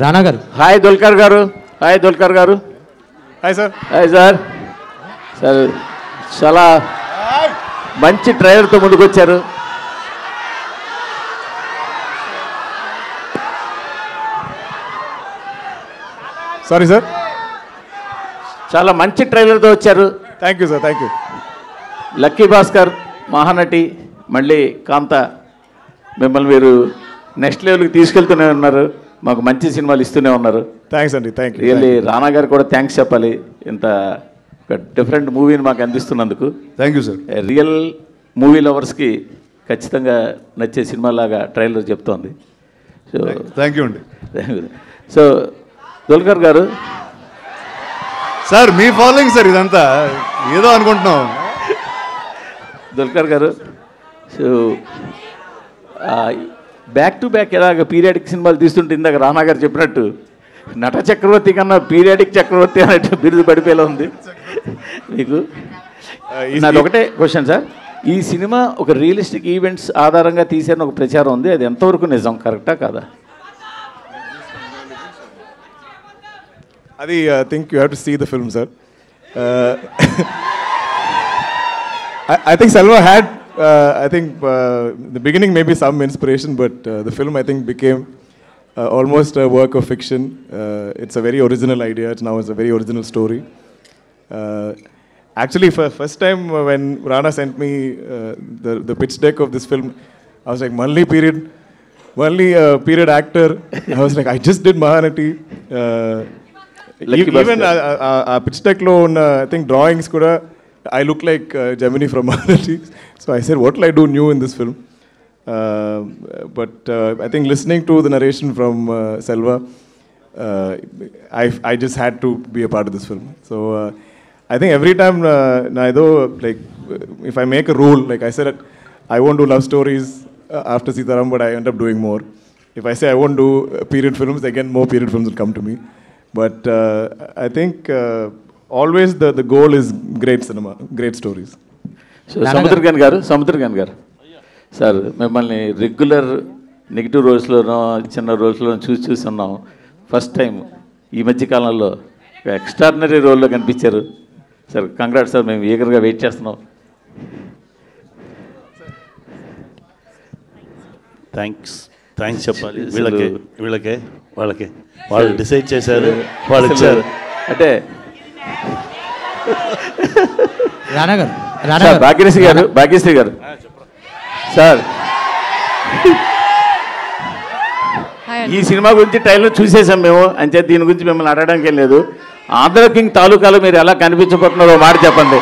రానా గారు. హాయ్ దుల్కర్ గారు. హాయ్ దుల్కర్ గారు. Hi sir. Hi sir. Sir చాలా మంచి ట్రైలర్తో ముందుకు వచ్చారు. Sorry sir. చాలా మంచి ట్రైలర్తో వచ్చారు. Thank you sir. Thank you. Lucky Bhaskar, Mahanati, మళ్ళీ కాంత, మిమ్మల్ని మీరు నెక్స్ట్ లెవెల్కి తీసుకెళ్తూనే ఉన్నారు. మాకు మంచి సినిమాలు ఇస్తూనే ఉన్నారు. థ్యాంక్స్ అండి. Thank you. రియల్లీ రానా గారు కూడా థ్యాంక్స్ చెప్పాలి, ఇంత ఒక డిఫరెంట్ మూవీని మాకు అందిస్తున్నందుకు. Thank you sir. Real movie లవర్స్కి ఖచ్చితంగా నచ్చే సినిమాలాగా ట్రైలర్ చెప్తోంది. సో థ్యాంక్ యూ అండి. సో దుల్కర్ గారు. సార్ మీ ఫాలోయింగ్ సార్ ఇదంతా ఏదో అనుకుంటున్నాం. దుల్కర్ గారు, సో బ్యాక్ టు బ్యాక్ ఎలాగ పీరియాడిక్ సినిమాలు తీస్తుంటే ఇందాక రానా గారు చెప్పినట్టు నట చక్రవర్తి కన్నా పీరియాడిక్ చక్రవర్తి అన్నట్టు బిరుదు పడిపోయేలా ఉంది మీకు. నాది ఒకటే క్వశ్చన్ సార్, ఈ సినిమా ఒక రియలిస్టిక్ ఈవెంట్స్ ఆధారంగా తీసారని ఒక ప్రచారం ఉంది, అది ఎంతవరకు నిజం, కరెక్టా కాదా? అది I think you have to see the film sir. I think Selva had, I think the beginning maybe some inspiration, but the film I think became almost a work of fiction. It's a very original idea. It's a very original story. Actually, for first time when Rana sent me the pitch deck of this film, I was like, Manli period actor. I was like, I just did Mahanati. Even pitch deck lo I think drawings kuda I look like Gemini from Mahanati. So I said, what will I do new in this film? But I think listening to the narration from Selva, I just had to be a part of this film. So I think every time, like, if I make a rule, like I said, I won't do love stories after Sitaram, but I end up doing more. If I say I won't do period films, again, more period films will come to me. But I think always the goal is great cinema, great stories. So Samuthirakani గారు sir, మిమ్మల్ని regular negative రోల్స్లోనో చిన్న రోల్స్లోనో చూసి ఉన్నాం. First time ఈ మధ్య కాలంలో extraordinary రోల్లో కనిపించారు సార్. కంగ్రాట్స్ సార్, మేము ఈగర్గా వెయిట్ చేస్తున్నాం. థ్యాంక్స్ చెప్పాలి వీళ్ళకే వాళ్ళు డిసైడ్ చేశారు, వాళ్ళు ఇచ్చారు. అంటే భాగ్యశ్రీ గారు సార్, ఈ సినిమా గురించి ట్రైలర్ చూసేసాం మేము, అంతే. దీని గురించి మిమ్మల్ని అడగడానికి ఏం లేదు. ఆంధ్ర కింగ్ తాలూకాలో మీరు ఎలా కనిపించబోతున్నారో మాట చెప్పండి.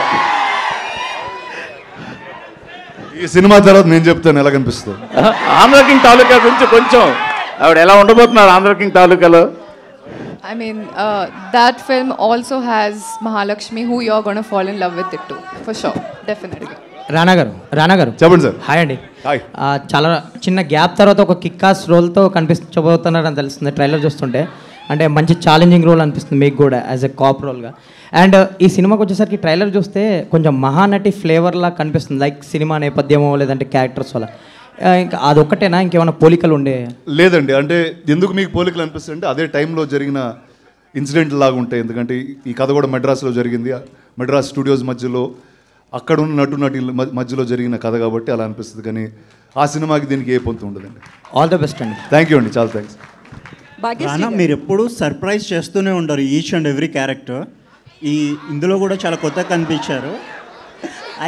ఈ సినిమా తర్వాత నేను చెప్తాను ఎలా కనిపిస్తుంది. ఆంధ్ర కింగ్ తాలూకా గురించి కొంచెం ఆవిడ ఎలా ఉండబోతున్నారు ఆంధ్ర కింగ్ తాలూకాలో? I mean, that film also has Mahalakshmi, who you're going to fall in love with it too, for sure, definitely. రానా గారు చెప్పండి సార్. హాయ్ అండి. హాయ్. చాలా చిన్న గ్యాప్ తర్వాత ఒక కిక్కాస్ రోల్తో కనిపించబోతున్నారని తెలుస్తుంది ట్రైలర్ చూస్తుంటే. అంటే మంచి ఛాలెంజింగ్ రోల్ అనిపిస్తుంది మీకు కూడా యాజ్ ఎ కాప్ రోల్గా. అండ్ ఈ సినిమాకి వచ్చేసరికి ట్రైలర్ చూస్తే కొంచెం మహానటి ఫ్లేవర్లా కనిపిస్తుంది, లైక్ సినిమా నేపథ్యమో లేదంటే క్యారెక్టర్స్ వల్ల. ఇంకా అదొక్కటేనా, ఇంకేమైనా పోలికలు ఉండే? లేదండి, అంటే ఎందుకు మీకు పోలికలు అనిపిస్తుంది అంటే అదే టైంలో జరిగిన ఇన్సిడెంట్ లాగా ఉంటాయి. ఎందుకంటే ఈ కథ కూడా మెడ్రాస్లో జరిగింది, మెడ్రాస్ స్టూడియోస్ మధ్యలో అక్కడ ఉన్న నటి మధ్యలో జరిగిన కథ కాబట్టి అలా అనిపిస్తుంది. కానీ ఆ సినిమాకి దీనికి ఏ పొంతు ఉండదండి. ఆల్ ద బెస్ట్ అండి. థ్యాంక్ యూ అండి, చాలా థ్యాంక్స్. మీరు ఎప్పుడు సర్ప్రైజ్ చేస్తూనే ఉంటారు ఈచ్ అండ్ ఎవ్రీ క్యారెక్టర్. ఇందులో కూడా చాలా కొత్తగా కనిపించారు.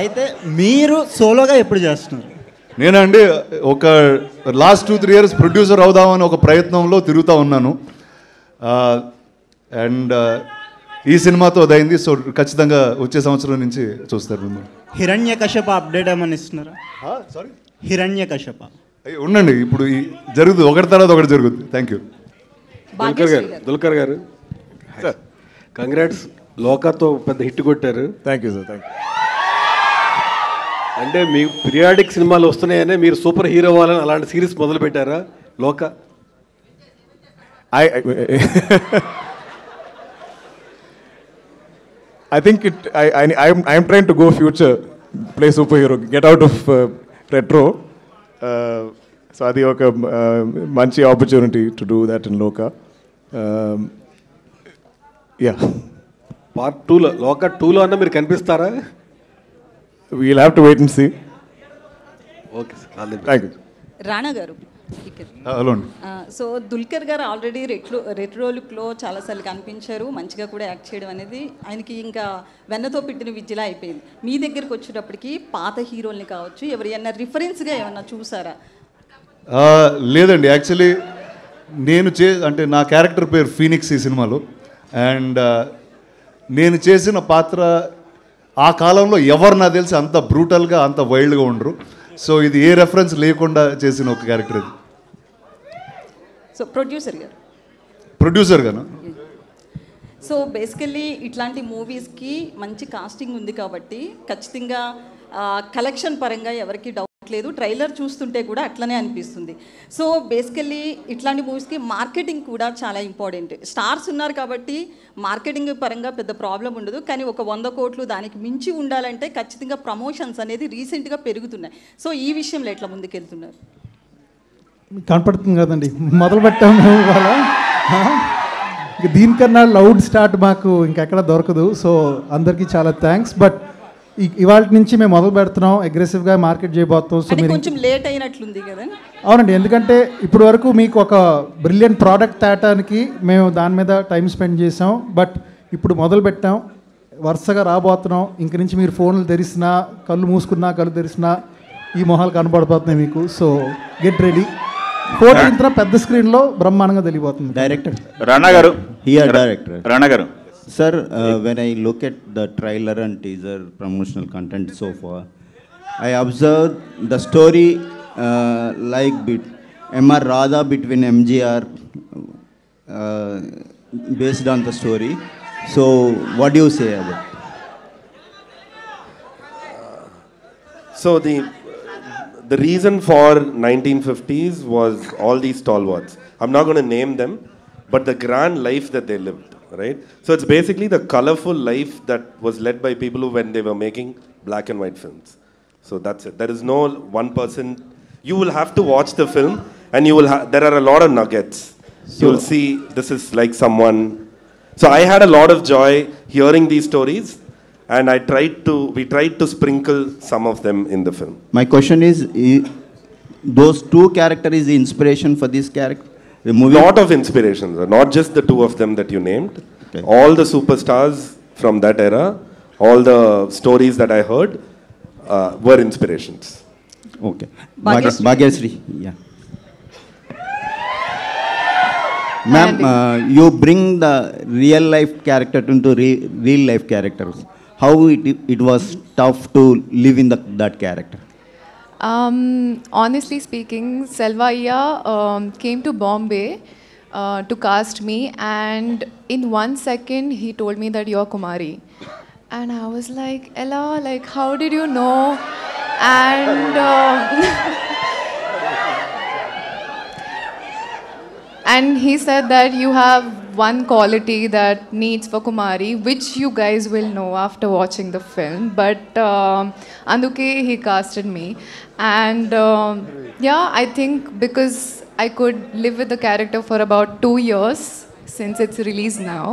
అయితే మీరు సోలోగా ఎప్పుడు చేస్తున్నారు? నేనండి ఒక లాస్ట్ 2-3 years ప్రొడ్యూసర్ అవుదామని ఒక ప్రయత్నంలో తిరుగుతూ ఉన్నాను. అండ్ ఈ సినిమాతో అదైంది. సో ఖచ్చితంగా వచ్చే సంవత్సరం నుంచి చూస్తారు మిమ్మల్ని. హిరణ్యకశప అప్డేట్ ఏమని ఇస్తున్నారా? సారీ, హిరణ్యకశప ఉండండి, ఇప్పుడు జరుగుతుంది, ఒకటి తర్వాత ఒకటి జరుగుతుంది. Thank you. దుల్కర్ గారు సార్, కంగ్రాట్స్. లోకాతో పెద్ద హిట్ కొట్టారు. Thank you sir. Thank you. అంటే మీకు పీరియాడిక్ సినిమాలు వస్తున్నాయనే మీరు సూపర్ హీరో అవ్వాలని అలాంటి సిరీస్ మొదలు పెట్టారా లోక? I think I'm trying to go future, play superhero, get out of retro. So adi oka manchi opportunity to do that in Loka. Yeah. Part 2లో లోక 2లో అన్న మీరు కనిపిస్తారా? We'll have to wait and see. Okay sir. Thank you. Rana గారు Hello. So Dulquer గారు already retro లుక్లో చాలాసార్లు కనిపించారు, మంచిగా కూడా యాక్ట్ చేయడం అనేది ఆయనకి ఇంకా వెన్నతో పెట్టిన విద్యలా అయిపోయింది. మీ దగ్గరికి వచ్చేటప్పటికి పాత హీరోల్ని కావచ్చు ఎవరైనా రిఫరెన్స్గా ఏమన్నా చూసారా? లేదండి, యాక్చువల్లీ అంటే నా క్యారెక్టర్ పేరు ఫీనిక్స్ ఈ సినిమాలో. అండ్ నేను చేసిన పాత్ర ఆ కాలంలో ఎవరు నాకు తెలిసి అంత బ్రూటల్గా అంత వైల్డ్గా ఉండరు. సో ఇది ఏ రెఫరెన్స్ లేకుండా చేసిన ఒక క్యారెక్టర్ ఇది. సో ప్రొడ్యూసర్ గాను. సో బేసికల్లీ ఇట్లాంటి మూవీస్కి మంచి కాస్టింగ్ ఉంది కాబట్టి ఖచ్చితంగా కలెక్షన్ పరంగా ఎవరికి డౌట్ లేదు. ట్రైలర్ చూస్తుంటే కూడా అట్లనే అనిపిస్తుంది. సో బేసికల్లీ ఇట్లాంటి మూవీస్కి మార్కెటింగ్ కూడా చాలా ఇంపార్టెంట్. స్టార్స్ ఉన్నారు కాబట్టి మార్కెటింగ్ పరంగా పెద్ద ప్రాబ్లం ఉండదు, కానీ ఒక 100 కోట్లు దానికి మించి ఉండాలంటే ఖచ్చితంగా ప్రమోషన్స్ అనేది రీసెంట్గా పెరుగుతున్నాయి. సో ఈ విషయంలో ఎట్లా ముందుకెళ్తున్నారు? కనపడుతుంది కదండి, మొదలు పెట్టాము ఇవాళ. దీనికన్నా లౌడ్ స్టార్ట్ మాకు ఇంకెక్కడ దొరకదు. సో అందరికీ చాలా థ్యాంక్స్. బట్ ఇవాళ నుంచి మేము మొదలు పెడుతున్నాం, అగ్రెసివ్గా మార్కెట్ చేయబోతున్నాం. సో మీరు కొంచెం లేట్ అయినట్లుంది కదా? అవునండి, ఎందుకంటే ఇప్పటి వరకు మీకు ఒక బ్రిలియంట్ ప్రోడక్ట్ తేటానికి మేము దాని మీద టైం స్పెండ్ చేసాం. బట్ ఇప్పుడు మొదలు పెట్టాం, వరుసగా రాబోతున్నాం. ఇంక నుంచి మీరు ఫోన్లు తెరిసినా, కళ్ళు మూసుకున్నా, కళ్ళు తెరిసినా ఈ మొహాలు కనబడిపోతున్నాయి మీకు. So get ready. 14th పెద్ద స్క్రీన్లో బ్రహ్మాండంగా తెలియబోతుంది. డైరెక్టర్ రాణా గారు. రాణా గారు. Sir, when I look at the trailer and teaser promotional content so far, I observed the story like M.R. Radha between MGR based on the story. So, what do you say about it? So the reason for 1950s was all these stalwarts. I'm not going to name them, but the grand life that they lived. Right? So it's basically the colorful life that was led by people who, when they were making black and white films. So that's it. There is no one person. You will have to watch the film, and you will. There are a lot of nuggets. You will see this is like someone. So I had a lot of joy hearing these stories, and we tried to sprinkle some of them in the film. My question is, those two characters is the inspiration for this character? A lot of inspirations, not just the two of them that you named. Okay. All the superstars from that era, all the stories that I heard were inspirations. Okay. Bhagyasri. Yeah. Ma'am, you bring the real life character into real life characters. How it was tough to live in that character? Honestly speaking, Selvaiya came to Bombay to cast me, and in 1 second he told me that you're Kumari, and I was like, Ella, like how did you know? And and he said that you have one quality that needs for Kumari, which you guys will know after watching the film. But Anduke, he casted me. And yeah, I think because I could live with the character for about 2 years since it's released now.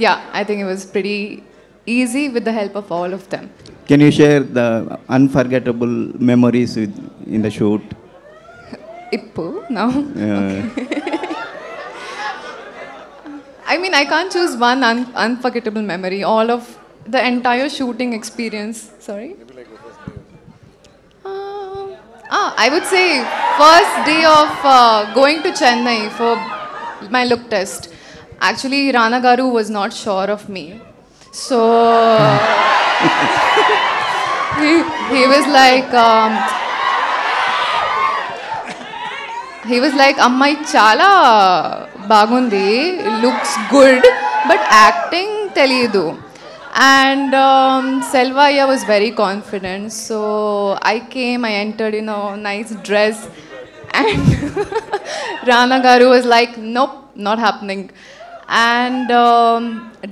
Yeah, I think it was pretty easy with the help of all of them. Can you share the unforgettable memories in the shoot? Ippu, no. I mean, I can't choose one unforgettable memory. All of the entire shooting experience. Sorry? I would say first day of going to Chennai for my look test. Actually, Rana Garu was not sure of me. So he was like, Ammai chala bagundi, looks good, but acting teliyadu. And Selvaiya was very confident. So I entered in a nice dress, and Rana Garu was like, nope, not happening. And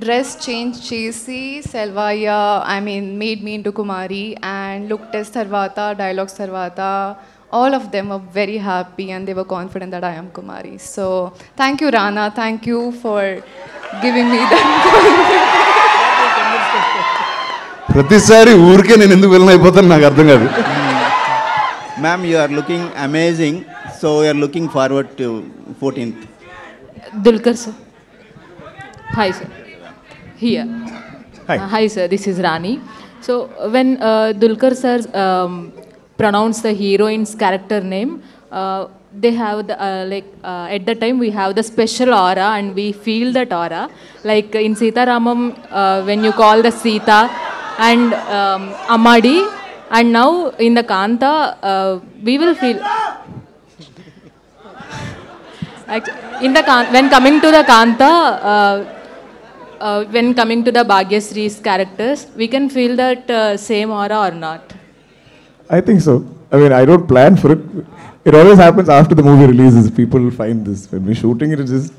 dress change chesi Selvaiya, I mean, made me into Kumari, and look test tarvata, dialogues tarvata, all of them were very happy and they were confident that I am Kumari. So thank you, Rana. Thank you for giving me that. ప్రతిసారి ఊరికే నేను ఎందుకు వెళ్ళిన అయిపోతాను నాకు అర్థం కాదు. Ma'am, you are looking amazing. So we are looking forward to 14th. Dulquer sir. Hi sir. Here. Hi sir, this is Rani. So when Dulquer sir pronounced the heroine's character name, they have the, at the time we have the special aura and we feel that aura. Like in Sita Ramam, when you call the Sita and Amadi, and now in the Kanta, we will feel... in the when coming to the Kanta, when coming to the Bhagyasree's characters, we can feel that same aura or not? I think so. I mean, I don't plan for it. It always happens after the movie releases. People find this. When we're shooting it, it's just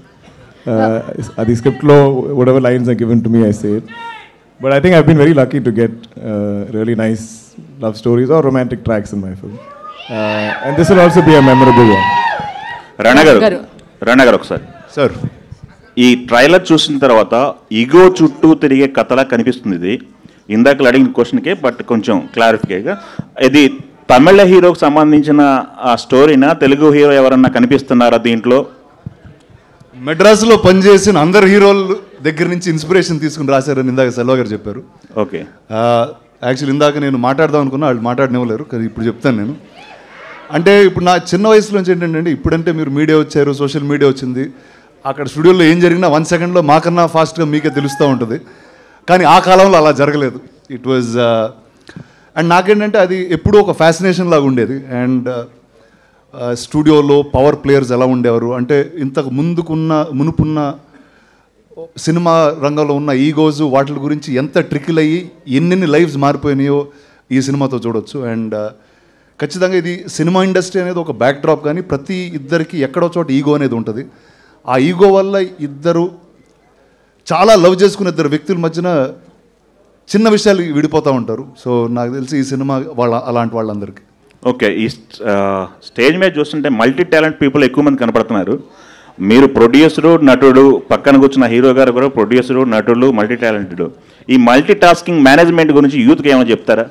the script law, whatever lines are given to me, I say it. But I think I've been very lucky to get really nice love stories or romantic tracks in my film. And this will also be a memorable one. Rana garu ఒకసారి. Sir. ఈ trailer చూసిన తర్వాత ego చుట్టూ తిరిగే కథలా కనిపిస్తుంది ఇది. ఇందాక అడిగిన క్వశ్చన్కే బట్ కొంచెం క్లారిఫికేగా, ఇది తమిళ హీరోకి సంబంధించిన ఆ స్టోరీనా, తెలుగు హీరో ఎవరన్నా కనిపిస్తున్నారా దీంట్లో? మెడ్రాస్లో పనిచేసిన అందరు హీరోల దగ్గర నుంచి ఇన్స్పిరేషన్ తీసుకుని రాశారని ఇందాక సెల్వ గారు చెప్పారు. ఓకే. యాక్చువల్లీ ఇందాక నేను మాట్లాడదాం అనుకున్నా, వాళ్ళు మాట్లాడనివ్వలేరు, కానీ ఇప్పుడు చెప్తాను నేను. అంటే ఇప్పుడు నా చిన్న వయసులోంచి ఏంటంటే, ఇప్పుడంటే మీరు మీడియా వచ్చారు, సోషల్ మీడియా వచ్చింది, అక్కడ స్టూడియోలో ఏం జరిగినా 1 సెకండ్లో మాకన్నా ఫాస్ట్గా మీకే తెలుస్తూ ఉంటుంది. కానీ ఆ కాలంలో అలా జరగలేదు. ఇట్ వాజ్ అండ్ నాకేంటంటే అది ఎప్పుడూ ఒక ఫ్యాసినేషన్ లాగా ఉండేది. అండ్ స్టూడియోలో పవర్ ప్లేయర్స్ ఎలా ఉండేవారు అంటే, ఇంతకు మునుపున్న సినిమా రంగంలో ఉన్న ఈగోస్ వాటి గురించి ఎంత ట్రికిల్ అయ్యి ఎన్నెన్ని లైఫ్స్ మారిపోయినాయో ఈ సినిమాతో చూడొచ్చు. అండ్ ఖచ్చితంగా ఇది సినిమా ఇండస్ట్రీ అనేది ఒక బ్యాక్ డ్రాప్, కానీ ప్రతి ఇద్దరికి ఎక్కడో చోట ఈగో అనేది ఉంటుంది. ఆ ఈగో వల్ల ఇద్దరు చాలా లవ్ చేసుకునే ఇద్దరు వ్యక్తుల మధ్యన చిన్న విషయాలు విడిపోతూ ఉంటారు. సో నాకు తెలిసి ఈ సినిమా అలాంటి వాళ్ళందరికీ. ఓకే. ఈ స్టేజ్ మీద చూస్తుంటే మల్టీ టాలెంట్ పీపుల్ ఎక్కువ మంది కనపడుతున్నారు. మీరు ప్రొడ్యూసరు, నటుడు, పక్కన కూర్చున్న హీరో గారు కూడా ప్రొడ్యూసరు, నటుడు, మల్టీ టాలెంటెడ్. ఈ మల్టీ టాస్కింగ్ మేనేజ్మెంట్ గురించి యూత్కి ఏమైనా చెప్తారా?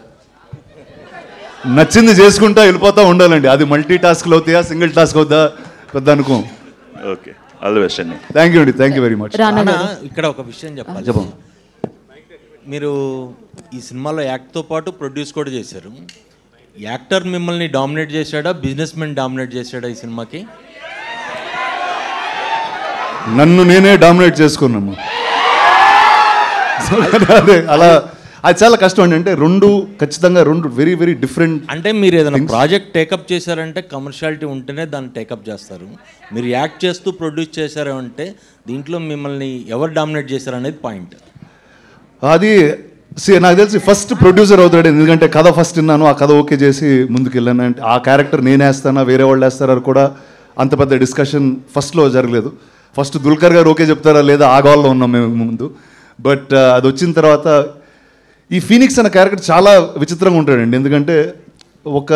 నచ్చింది చేసుకుంటా వెళ్ళిపోతూ ఉండాలండి. అది మల్టీ టాస్క్లు అవుతాయా, సింగిల్ టాస్క్ అవుతా పెద్ద అనుకో. ఓకే, ఆల్ ది బెస్ట్ అండి. థ్యాంక్ యూ అండి, థ్యాంక్ యూ వెరీ మచ్. ఇక్కడ ఒక విషయం చెప్పాలి. మీరు ఈ సినిమాలో యాక్ట్తో పాటు ప్రొడ్యూస్ కూడా చేశారు. యాక్టర్ మిమ్మల్ని డామినేట్ చేశాడా, బిజినెస్ మెన్ డామినేట్ చేశాడా ఈ సినిమాకి? నన్ను నేనే డామినేట్ చేసుకున్నాము. అదే అలా అది చాలా కష్టం అండి. అంటే ఖచ్చితంగా రెండు వెరీ వెరీ డిఫరెంట్. అంటే మీరు ఏదైనా ప్రాజెక్ట్ టేకప్ చేశారంటే కమర్షియాలిటీ ఉంటేనే దాన్ని టేకప్ చేస్తారు. మీరు యాక్ట్ చేస్తూ ప్రొడ్యూస్ చేశారు అంటే దీంట్లో మిమ్మల్ని ఎవరు డామినేట్ చేశారు అనేది పాయింట్. అది నాకు తెలిసి ఫస్ట్ ప్రొడ్యూసర్ అవుతాడు, ఎందుకంటే కథ ఫస్ట్ విన్నాను, ఆ కథ ఓకే చేసి ముందుకు వెళ్ళాను. అంటే ఆ క్యారెక్టర్ నేను వేస్తానా వేరే వాళ్ళు వేస్తారా కూడా అంత పెద్ద డిస్కషన్ ఫస్ట్లో జరగలేదు. ఫస్ట్ దుల్కర్ గారు ఓకే చెప్తారా లేదా ఆ గోల్లో ఉన్నాం మేము ముందు. బట్ అది వచ్చిన తర్వాత ఈ ఫీనిక్స్ అనే క్యారెక్టర్ చాలా విచిత్రంగా ఉంటాడండి. ఎందుకంటే ఒక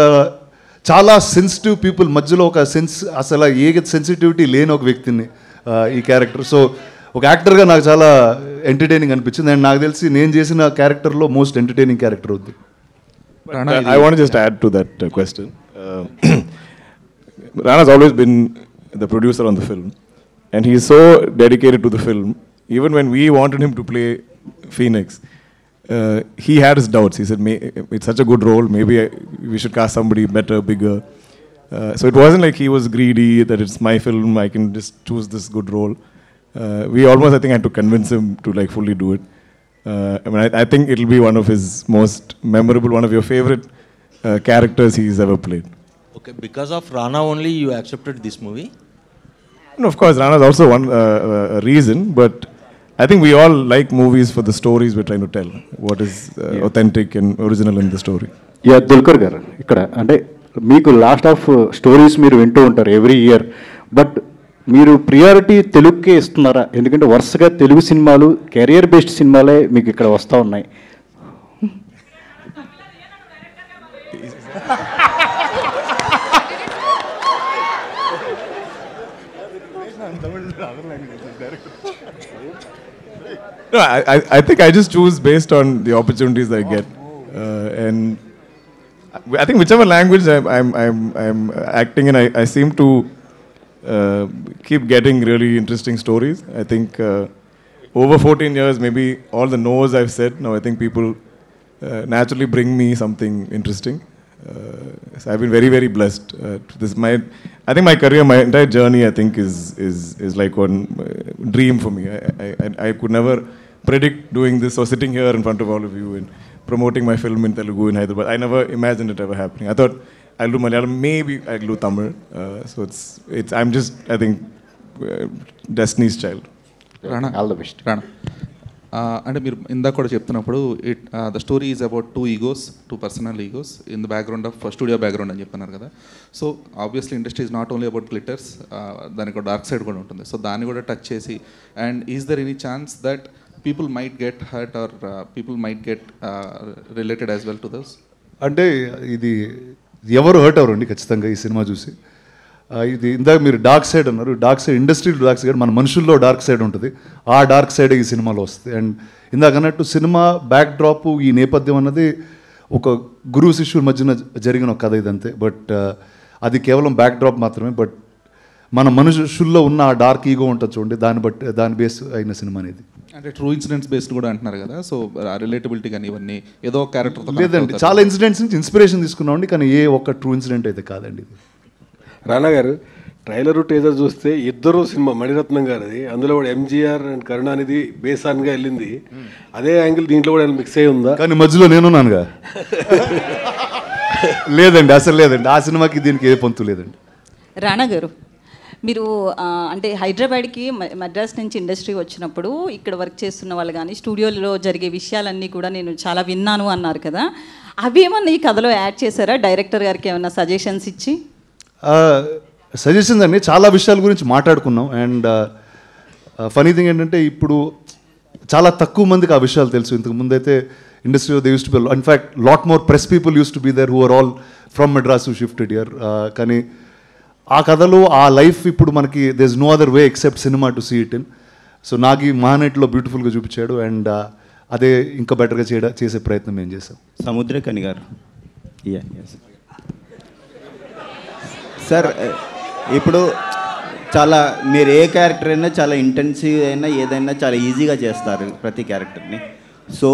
చాలా సెన్సిటివ్ పీపుల్ మధ్యలో ఒక అసలు ఏ సెన్సిటివిటీ లేని ఒక వ్యక్తిని ఈ క్యారెక్టర్. సో ఒక యాక్టర్గా నాకు చాలా ఎంటర్టైనింగ్ అనిపించింది. అండ్ నాకు తెలిసి నేను చేసిన క్యారెక్టర్లో మోస్ట్ ఎంటర్టైనింగ్ క్యారెక్టర్ అవుద్ది. I want to just add to that question. Rana's always been the producer on the film, and he is so dedicated to the film. Even when we wanted him to play Phoenix, he had his doubts. He said, it's such a good role, maybe we should cast somebody better, bigger. So it wasn't like he was greedy, that it's my film, I can just choose this good role. We almost, I think, had to convince him to like fully do it. I mean, I think it'll be one of his most memorable, one of your favorite characters he's ever played. Okay, because of Rana only you accepted this movie? No, of course, Rana is also one reason, but I think we all like movies for the stories we're trying to tell. What is authentic and original in the story. Yeah, Dulquer garu, ikkada ante meeku last of stories మీరు వింటూ ఉంటారు every year, but మీరు priority తెలుగుకే ఇస్తున్నారా? ఎందుకంటే వరుసగా తెలుగు సినిమాలు career based సినిమాలే మీకు ఇక్కడ వస్తూ ఉన్నాయి. No, I think I just choose based on the opportunities I get, and I think whichever language I'm acting in, I seem to keep getting really interesting stories. I think over 14 years, maybe all the no's I've said, now I think people naturally bring me something interesting. So I've been very, very blessed. I think my career, my entire journey, I think is like one dream for me. I could never predict doing this or sitting here in front of all of you and promoting my film in Telugu in Hyderabad. I never imagined it ever happening. I thought I'll do Malayalam, maybe I'll do Tamil. So I'm just, I think, Destiny's child. Rana, all the best. Rana. అంటే మీరు ఇందాక కూడా చెప్తున్నప్పుడు the story is about too personal egos in the background of studio background అని చెప్తున్నారు కదా. So obviously industry is not only about glitters, దానికి ఒక డార్క్ సైడ్ కూడా ఉంటుంది. సో దాన్ని కూడా టచ్ చేసి, and is there any chance that people might get hurt or people might get related as well to those? అంటే ఇది ఎవరు హర్ట్ అవ్వరండి ఖచ్చితంగా ఈ సినిమా చూసి. ఇది ఇందాక మీరు డార్క్ సైడ్ అన్నారు, dark side industry dark side, మన మనుషుల్లో డార్క్ సైడ్ ఉంటుంది. ఆ డార్క్ సైడ్ ఈ సినిమాలో వస్తుంది. అండ్ ఇందాక అన్నట్టు సినిమా బ్యాక్ డ్రాప్, ఈ నేపథ్యం అన్నది ఒక గురువు శిష్యుల మధ్యన జరిగిన ఒక కథ ఇదంతే. బట్ అది కేవలం బ్యాక్ డ్రాప్ మాత్రమే. బట్ మన మనుషుల్లో ఉన్న ఆ డార్క్ ఈగో ఉంటుంది చూడండి, దాని బేస్ అయిన సినిమా అనేది. అంటే ట్రూ ఇన్సిడెంట్స్ బేస్డ్ కూడా అంటున్నారు కదా, సో రిలేటబిలిటీ కానీ ఇవన్నీ ఏదో క్యారెక్టర్ లేదండి, చాలా ఇన్సిడెంట్స్ నుంచి ఇన్స్పిరేషన్ తీసుకున్నామండి, కానీ ఏ ఒక్క ట్రూ ఇన్సిడెంట్ అయితే కాదండి ఇది. రానా గారు, ట్రైలర్ టీజర్ చూస్తే ఇద్దరు సినిమా మణిరత్నం గారిది, అందులో కూడా ఎంజీఆర్ అండ్ కరుణానిధి బేసాన్గా వెళ్ళింది. అదే యాంగిల్ దీంట్లో కూడా మిక్స్ అయి ఉందా? కానీ మధ్యలో నేనున్నానుగా. లేదండి, అసలు లేదండి, ఆ సినిమాకి దీనికి ఏ పొంతు లేదండి. రానా గారు, మీరు అంటే హైదరాబాద్కి మద్రాస్ నుంచి ఇండస్ట్రీ వచ్చినప్పుడు ఇక్కడ వర్క్ చేస్తున్న వాళ్ళు కానీ స్టూడియోలో జరిగే విషయాలన్నీ కూడా నేను చాలా విన్నాను అన్నారు కదా, అవేమన్నా ఈ కథలో యాడ్ చేశారా? డైరెక్టర్ గారికి ఏమన్నా సజెషన్స్ ఇచ్చి? సజెషన్స్ అండి, చాలా విషయాల గురించి మాట్లాడుకున్నాం. అండ్ ఫనీ థింగ్ ఏంటంటే ఇప్పుడు చాలా తక్కువ మందికి ఆ విషయాలు తెలుసు. ఇంతకు ముందైతే ఇండస్ట్రీలో they used to be, in fact lot more press people used to be there who are all from Madras who shifted here. కానీ ఆ కథలో ఆ లైఫ్ ఇప్పుడు మనకి there is no other way except cinema to see it in. So నాకు ఈ మహానటిలో బ్యూటిఫుల్గా చూపించాడు. అండ్ అదే ఇంకా బెటర్గా చేసే ప్రయత్నం మేము చేసాం. సముద్రకని గారు, సార్ ఇప్పుడు చాలా మీరు ఏ క్యారెక్టర్ అయినా చాలా ఇంటెన్సివ్ అయినా ఏదైనా చాలా ఈజీగా చేస్తారు ప్రతి క్యారెక్టర్ని. సో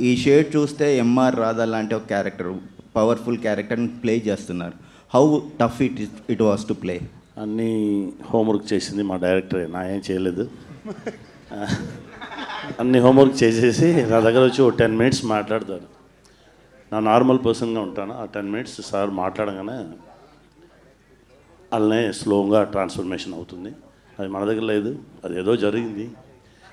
ఈ షేడ్ చూస్తే ఎంఆర్ రాధా లాంటి ఒక క్యారెక్టర్, పవర్ఫుల్ క్యారెక్టర్ని ప్లే చేస్తున్నారు. How tough it was to play? అన్నీ హోంవర్క్ చేసింది మా డైరెక్టరే, నా ఏం చేయలేదు. అన్ని హోంవర్క్ చేసేసి నా దగ్గర వచ్చి ఒక 10 minutes మాట్లాడతారు. నా నార్మల్ పర్సన్గా ఉంటాను. ఆ 10 minutes సార్ మాట్లాడగానే అలానే స్లోగా ట్రాన్స్ఫర్మేషన్ అవుతుంది. అది మన దగ్గర లేదు, అది ఏదో జరిగింది.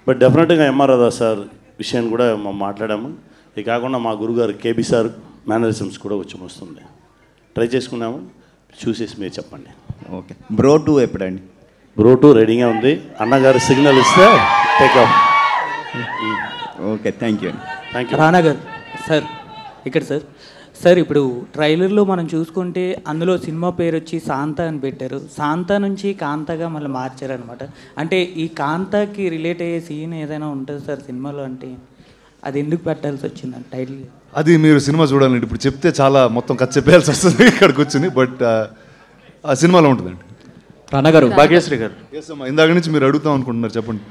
బట్ డెఫినెట్గా ఎంఆర్ రాధా సార్ విషయాన్ని కూడా మాట్లాడాము. ఇది కాకుండా మా గురుగారు కేబీ సార్ మేనరిజమ్స్ కూడా వచ్చి వస్తుంది, ట్రై చేసుకున్నాము. చూసేసి మీరు చెప్పండి. ఓకే, బ్రో 2 ఎప్పుడండి? బ్రో 2 రెడీగా ఉంది. అన్నగారు సిగ్నల్ ఇస్తే take off. Okay, thank you. Thank you. రానా గారు సార్, ఇక్కడ సార్ ఇప్పుడు ట్రైలర్లో మనం చూసుకుంటే అందులో సినిమా పేరు వచ్చి శాంత అని పెట్టారు. శాంత నుంచి కాంతగా మళ్ళీ మార్చారనమాట. అంటే ఈ కాంతకి రిలేట్ అయ్యే సీన్ ఏదైనా ఉంటుంది సార్ సినిమాలో? అంటే అది ఎందుకు పెట్టాల్సి వచ్చింది టైటిల్? అది మీరు సినిమా చూడాలండి. ఇప్పుడు చెప్తే చాలా మొత్తం కథ చెప్పేయాల్సి వస్తుంది ఇక్కడికి వచ్చింది. బట్ ఆ సినిమాలో ఉంటుందండి. రానా గారు, భాగ్యశ్రీ గారు, ఇందాక నుంచి మీరు అడుగుతాం అనుకుంటున్నారు, చెప్పండి.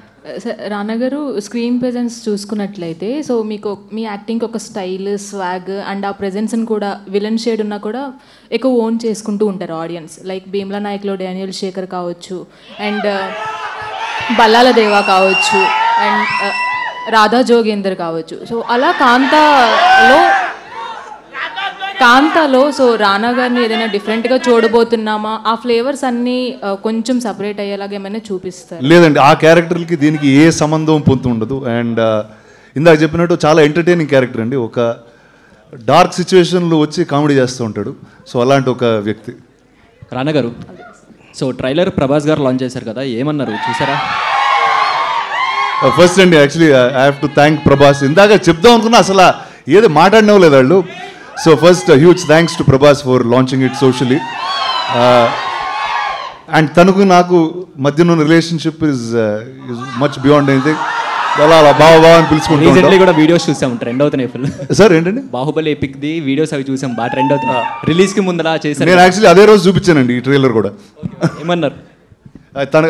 రానా గారు, స్క్రీన్ ప్రెజెన్స్ చూసుకున్నట్లయితే సో మీకు మీ యాక్టింగ్ ఒక స్టైల్, స్వాగ్ అండ్ ఆ ప్రెజెన్స్ని కూడా విలన్ షేడ్ ఉన్నా కూడా ఎక్కువ ఓన్ చేసుకుంటూ ఉంటారు ఆడియన్స్. లైక్ భీమ్లా నాయక్లో డానియల్ శేఖర్ కావచ్చు, అండ్ బల్లాల దేవా కావచ్చు, అండ్ రాధా జోగేందర్ కావచ్చు. సో అలా కాంతాలో సో రానా గారిని ఏదైనా డిఫరెంట్గా చూడబోతున్నామా? ఆ ఫ్లేవర్స్ అన్నీ కొంచెం సపరేట్ అయ్యేలాగా ఏమైనా చూపిస్తారు? లేదండి, ఆ క్యారెక్టర్కి దీనికి ఏ సంబంధం పొందు ఉండదు. అండ్ ఇందాక చెప్పినట్టు చాలా ఎంటర్టైనింగ్ క్యారెక్టర్ అండి. ఒక డార్క్ సిచ్యువేషన్లో వచ్చి కామెడీ చేస్తూ ఉంటాడు. సో అలాంటి ఒక వ్యక్తి. రానా గారు, సో ట్రైలర్ ప్రభాస్ గారు లాంచ్ చేశారు కదా, ఏమన్నారు చూసారా? ఫస్ట్ అండి, actually I have to thank Prabhas. ఇందాక చెప్దాం అనుకున్నా అసలు ఏదో మాట్లాడినవ్వలేదు వాళ్ళు. So first huge thanks to Prabhas for launching it socially. And తనకు నాకు మధ్యన relationship is much beyond anything. అలా బావ అని పిలుచుకుంటూ రీసెంట్లీ కూడా వీడియోస్ చూసాం, ట్రెండ్ అవుతున్నాయి ఫుల్. సార్ ఏంటండి బాహుబలి ఎపిక్ ది వీడియోస్ అవి చూసాం, బాగా ట్రెండ్ అవుతున్నాయి. రిలీజ్ కి ముందర చేశారు. నేను యాక్చువల్లీ అదే రోజు చూపించానండి ఈ ట్రైలర్ కూడా. ఏమన్నారు?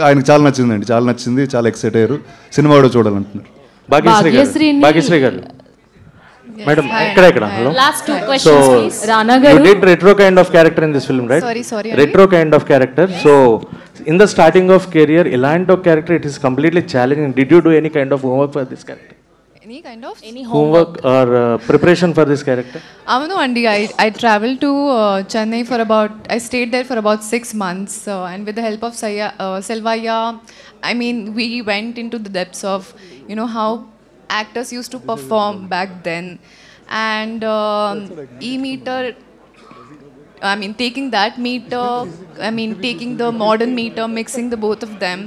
ఆయనకు చాలా నచ్చిందండి, చాలా నచ్చింది, చాలా ఎక్సైట్ అయ్యారు. సినిమా కూడా చూడాలంటున్నారు. భాగ్యశ్రీ గారు మేడం ఇక్కడ hello. Last two questions, please. Rana garu, you did retro kind of character in this film, right? Sorry. Retro kind of character. Yes. So in the starting of career, elant of character, it is completely challenging. Did you do any kind of homework for this character? Any homework or preparation for this character? Avunu andi, I traveled to Chennai I stayed there for about 6 months, and with the help of Selvaya, I mean, we went into the depths of, how actors used to perform back then, and e-meter, taking that meter, taking the modern meter, mixing the both of them,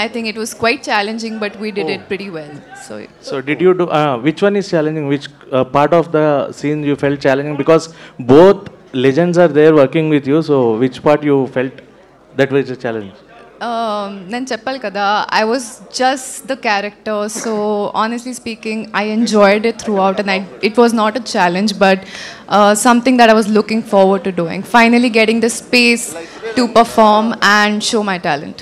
I think it was quite challenging, but we did it pretty well. So did you do, which one is challenging, which part of the scene you felt challenging, because both legends are there working with you, so which part you felt that was a challenge? నేను చెప్పాలి కదా, I was just the character, so honestly speaking, I enjoyed it throughout, and it was not a challenge, but something that I was looking forward to doing. Finally getting the space to perform and show my talent.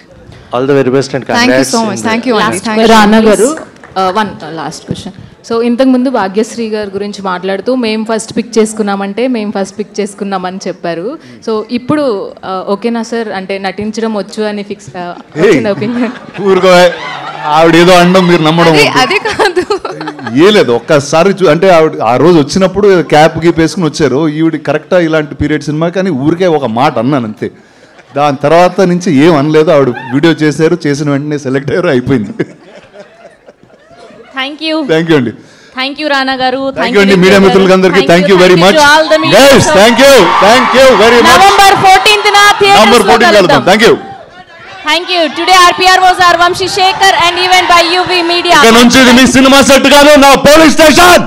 All the very best and congrats. Thank you so much. Thank you, Andy. Thank you. Rana garu, one last question. So ఇంతకుముందు భాగ్యశ్రీ గారి గురించి మాట్లాడుతూ మేము first pick చేసుకున్నామని చెప్పారు. So ఇప్పుడు ఓకేనా sir, అంటే నటించడం వచ్చు అని ఫిక్స్ వచ్చింది ఒపీనియన్? ఆవిడ ఏదో అనడం మీరు నమ్మడం అదే కాదు, ఏ లేదు. ఒక్కసారి అంటే ఆవిడ ఆ రోజు వచ్చినప్పుడు క్యాప్ గీప్ వేసుకుని వచ్చారు. ఈవిడ కరెక్టా ఇలాంటి పీరియడ్ సినిమా, కానీ ఊరికే ఒక మాట అన్నాను అంతే. దాని తర్వాత నుంచి ఏం అనలేదు. ఆవిడ వీడియో చేశారు, చేసిన వెంటనే సెలెక్ట్ అయ్యారు, అయిపోయింది. థ్యాంక్ యూ అండి. థ్యాంక్ యూ రానా గారు. థ్యాంక్ యూ అండి మీడియా మిత్రులందరికీ. Thank you very much guys. Thank you very much. November 14th theatres లో కలుద్దాం. Thank you. Today RPR was our Vamshi Shekhar and event by UV Media. ఇక నుంచి ఇది మీ cinema set కాదు, నా పోలీస్ స్టేషన్.